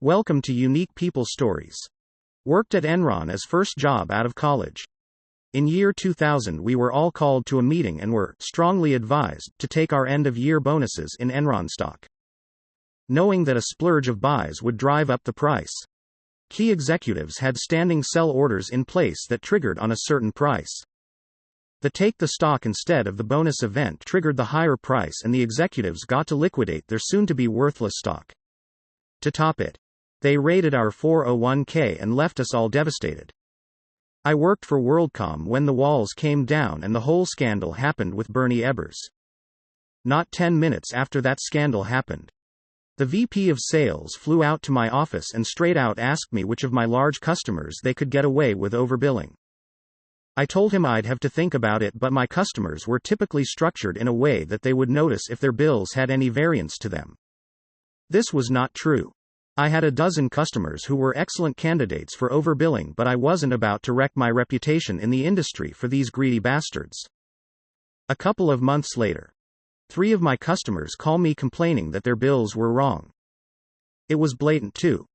Welcome to Unique People Stories. Worked at Enron as first job out of college. In year 2000 we were all called to a meeting and were strongly advised to take our end-of-year bonuses in Enron stock, knowing that a splurge of buys would drive up the price. Key executives had standing sell orders in place that triggered on a certain price. The take the stock instead of the bonus event triggered the higher price and the executives got to liquidate their soon-to-be worthless stock. To top it, they raided our 401k and left us all devastated. I worked for WorldCom when the walls came down and the whole scandal happened with Bernie Ebbers. Not 10 minutes after that scandal happened, the VP of sales flew out to my office and straight out asked me which of my large customers they could get away with overbilling. I told him I'd have to think about it, but my customers were typically structured in a way that they would notice if their bills had any variance to them. This was not true. I had a dozen customers who were excellent candidates for overbilling, but I wasn't about to wreck my reputation in the industry for these greedy bastards. A couple of months later, 3 of my customers call me complaining that their bills were wrong. It was blatant too.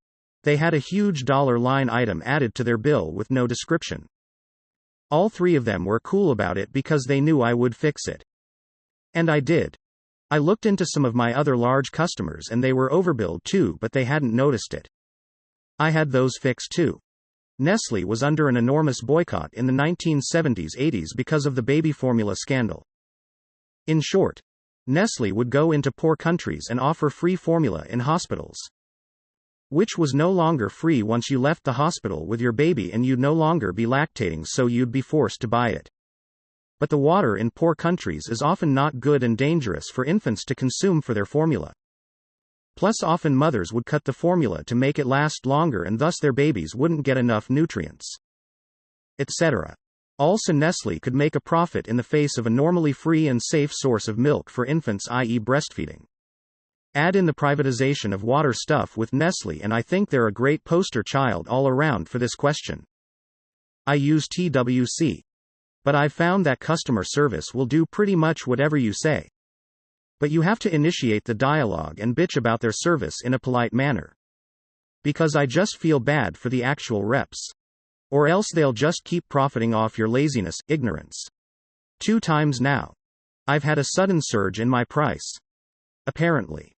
They had a huge dollar line item added to their bill with no description. All 3 of them were cool about it because they knew I would fix it. And I did. I looked into some of my other large customers and they were overbilled too, but they hadn't noticed it. I had those fixed too. Nestle was under an enormous boycott in the 1970s-80s because of the baby formula scandal. In short, Nestle would go into poor countries and offer free formula in hospitals, which was no longer free once you left the hospital with your baby and you'd no longer be lactating, so you'd be forced to buy it. But the water in poor countries is often not good and dangerous for infants to consume for their formula. Plus often mothers would cut the formula to make it last longer and thus their babies wouldn't get enough nutrients, etc. Also, Nestle could make a profit in the face of a normally free and safe source of milk for infants, i.e. breastfeeding. Add in the privatization of water stuff with Nestle and I think they're a great poster child all around for this question. I use TWC. But I've found that customer service will do pretty much whatever you say. But you have to initiate the dialogue and bitch about their service in a polite manner. Because I just feel bad for the actual reps. Or else they'll just keep profiting off your laziness, ignorance. 2 times now, I've had a sudden surge in my price. Apparently,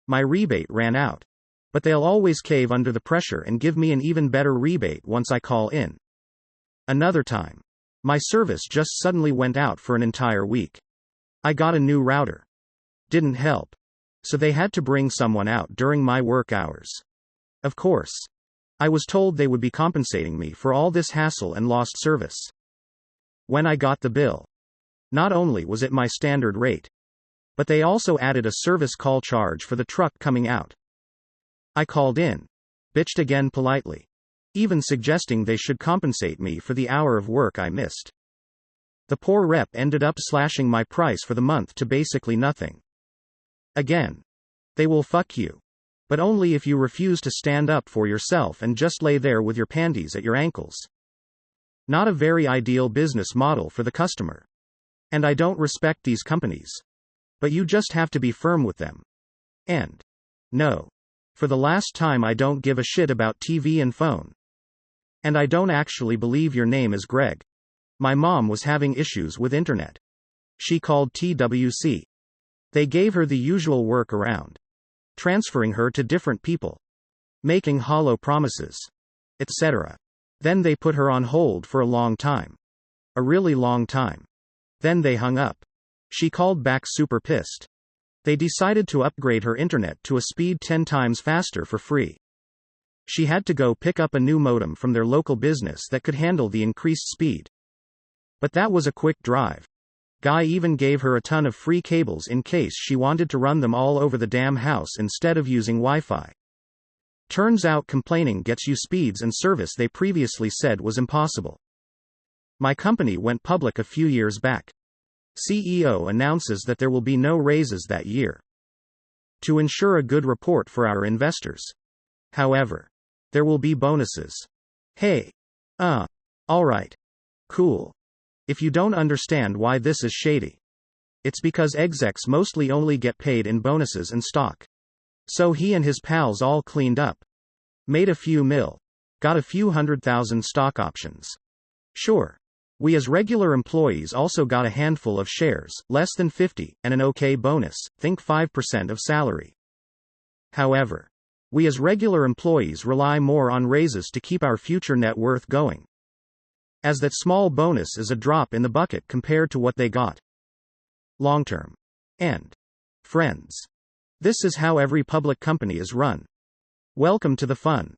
my rebate ran out. But they'll always cave under the pressure and give me an even better rebate once I call in. Another time, my service just suddenly went out for an entire week. I got a new router. Didn't help. So they had to bring someone out during my work hours. Of course, I was told they would be compensating me for all this hassle and lost service. When I got the bill, not only was it my standard rate, but they also added a service call charge for the truck coming out. I called in, bitched again politely, even suggesting they should compensate me for the hour of work I missed. The poor rep ended up slashing my price for the month to basically nothing. Again, they will fuck you. But only if you refuse to stand up for yourself and just lay there with your panties at your ankles. Not a very ideal business model for the customer. And I don't respect these companies. But you just have to be firm with them. And no. For the last time, I don't give a shit about TV and phone. And I don't actually believe your name is Greg. My mom was having issues with internet. She called TWC. They gave her the usual workaround, transferring her to different people, making hollow promises, etc. Then they put her on hold for a long time. A really long time. Then they hung up. She called back super pissed. They decided to upgrade her internet to a speed 10 times faster for free. She had to go pick up a new modem from their local business that could handle the increased speed. But that was a quick drive. Guy even gave her a ton of free cables in case she wanted to run them all over the damn house instead of using Wi-Fi. Turns out complaining gets you speeds and service they previously said was impossible. My company went public a few years back. CEO announces that there will be no raises that year, to ensure a good report for our investors. However, there will be bonuses. Hey. Alright. Cool. If you don't understand why this is shady, it's because execs mostly only get paid in bonuses and stock. So he and his pals all cleaned up. Made a few mil. Got a few 100,000 stock options. Sure. We as regular employees also got a handful of shares, less than 50, and an okay bonus, think 5% of salary. However, we as regular employees rely more on raises to keep our future net worth going. As that small bonus is a drop in the bucket compared to what they got. Long term. And friends. This is how every public company is run. Welcome to the fun.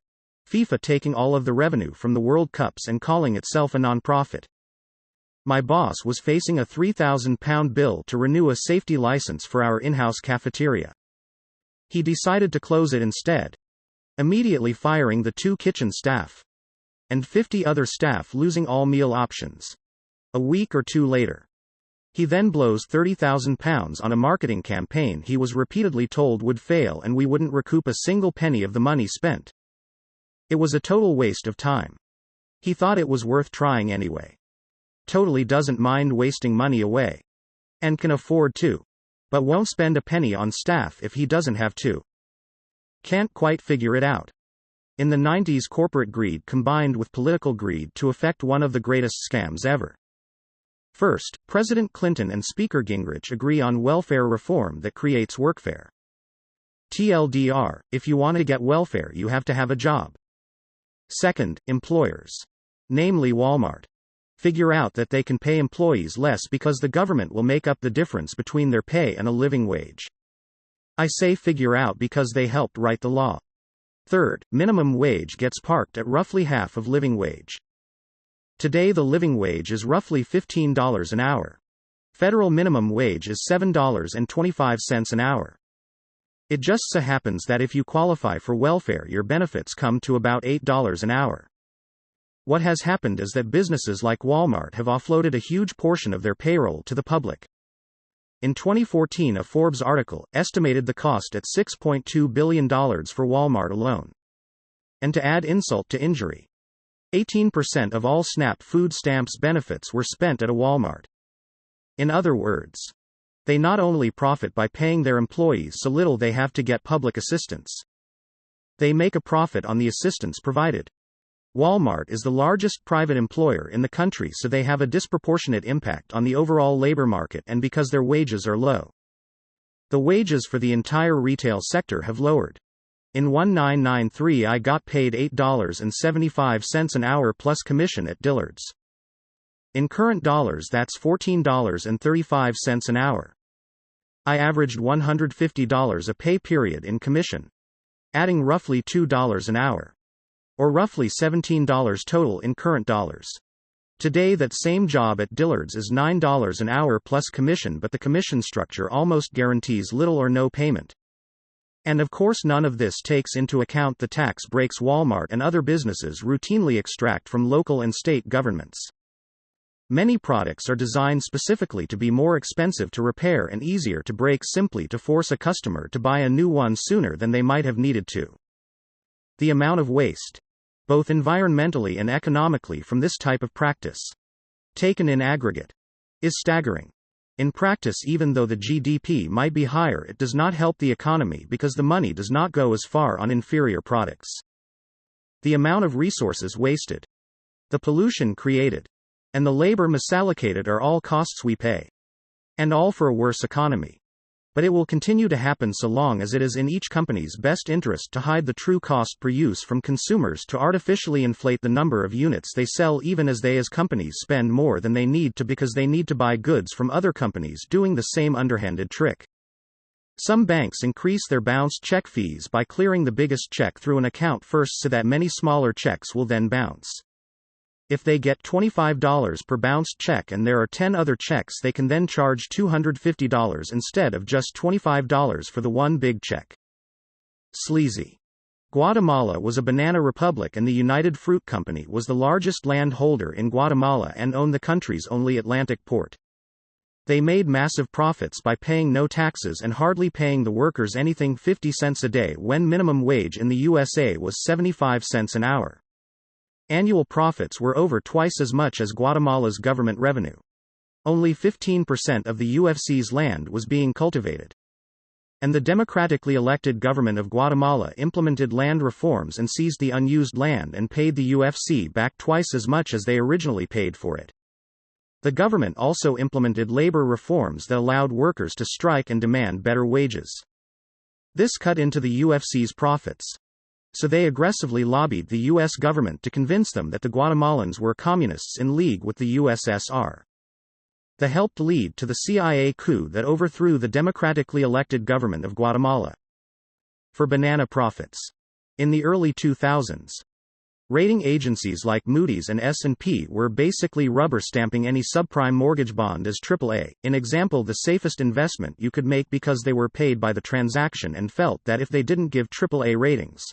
FIFA taking all of the revenue from the World Cups and calling itself a non-profit. My boss was facing a £3,000 bill to renew a safety license for our in-house cafeteria. He decided to close it instead, immediately firing the 2 kitchen staff. And 50 other staff losing all meal options. A week or 2 later. He then blows £30,000 on a marketing campaign he was repeatedly told would fail and we wouldn't recoup a single penny of the money spent. It was a total waste of time. He thought it was worth trying anyway. Totally doesn't mind wasting money away. And can afford to. But won't spend a penny on staff if he doesn't have to. Can't quite figure it out. In the 90s, corporate greed combined with political greed to effect one of the greatest scams ever. First, President Clinton and Speaker Gingrich agree on welfare reform that creates workfare. TLDR, if you want to get welfare, you have to have a job. Second, employers, namely Walmart, figure out that they can pay employees less because the government will make up the difference between their pay and a living wage. I say figure out because they helped write the law. Third, minimum wage gets parked at roughly half of living wage. Today the living wage is roughly $15 an hour. Federal minimum wage is $7.25 an hour. It just so happens that if you qualify for welfare, your benefits come to about $8 an hour. What has happened is that businesses like Walmart have offloaded a huge portion of their payroll to the public. In 2014, a Forbes article estimated the cost at $6.2 billion for Walmart alone. And to add insult to injury, 18% of all SNAP food stamps benefits were spent at a Walmart. In other words, they not only profit by paying their employees so little they have to get public assistance, they make a profit on the assistance provided. Walmart is the largest private employer in the country, so they have a disproportionate impact on the overall labor market, and because their wages are low, the wages for the entire retail sector have lowered. In 1993 I got paid $8.75 an hour plus commission at Dillard's. In current dollars that's $14.35 an hour. I averaged $150 a pay period in commission, adding roughly $2 an hour. Or roughly $17 total in current dollars. Today that same job at Dillard's is $9 an hour plus commission, but the commission structure almost guarantees little or no payment. And of course none of this takes into account the tax breaks Walmart and other businesses routinely extract from local and state governments. Many products are designed specifically to be more expensive to repair and easier to break, simply to force a customer to buy a new one sooner than they might have needed to. The amount of waste, both environmentally and economically, from this type of practice, taken in aggregate, is staggering. In practice, even though the GDP might be higher, it does not help the economy because the money does not go as far on inferior products. The amount of resources wasted, the pollution created, and the labor misallocated are all costs we pay. And all for a worse economy. But it will continue to happen so long as it is in each company's best interest to hide the true cost per use from consumers, to artificially inflate the number of units they sell, even as they as companies spend more than they need to because they need to buy goods from other companies doing the same underhanded trick. Some banks increase their bounced check fees by clearing the biggest check through an account first so that many smaller checks will then bounce. If they get $25 per bounced check and there are 10 other checks, they can then charge $250 instead of just $25 for the one big check. Sleazy. Guatemala was a banana republic, and the United Fruit Company was the largest land holder in Guatemala and owned the country's only Atlantic port. They made massive profits by paying no taxes and hardly paying the workers anything, 50 cents a day, when minimum wage in the USA was 75 cents an hour. Annual profits were over twice as much as Guatemala's government revenue. Only 15% of the UFC's land was being cultivated. And the democratically elected government of Guatemala implemented land reforms and seized the unused land and paid the UFC back twice as much as they originally paid for it. The government also implemented labor reforms that allowed workers to strike and demand better wages. This cut into the UFC's profits. So they aggressively lobbied the U.S. government to convince them that the Guatemalans were communists in league with the USSR. That helped lead to the CIA coup that overthrew the democratically elected government of Guatemala. For banana profits. In the early 2000s, rating agencies like Moody's and S&P were basically rubber-stamping any subprime mortgage bond as AAA, in example the safest investment you could make because they were paid by the transaction and felt that if they didn't give AAA ratings,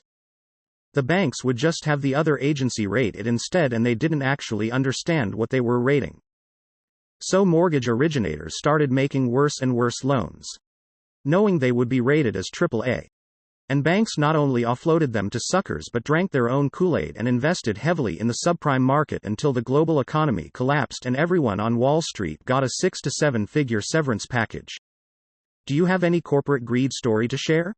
the banks would just have the other agency rate it instead, and they didn't actually understand what they were rating. So mortgage originators started making worse and worse loans, knowing they would be rated as AAA. And banks not only offloaded them to suckers but drank their own Kool-Aid and invested heavily in the subprime market until the global economy collapsed and everyone on Wall Street got a 6 to 7 figure severance package. Do you have any corporate greed story to share?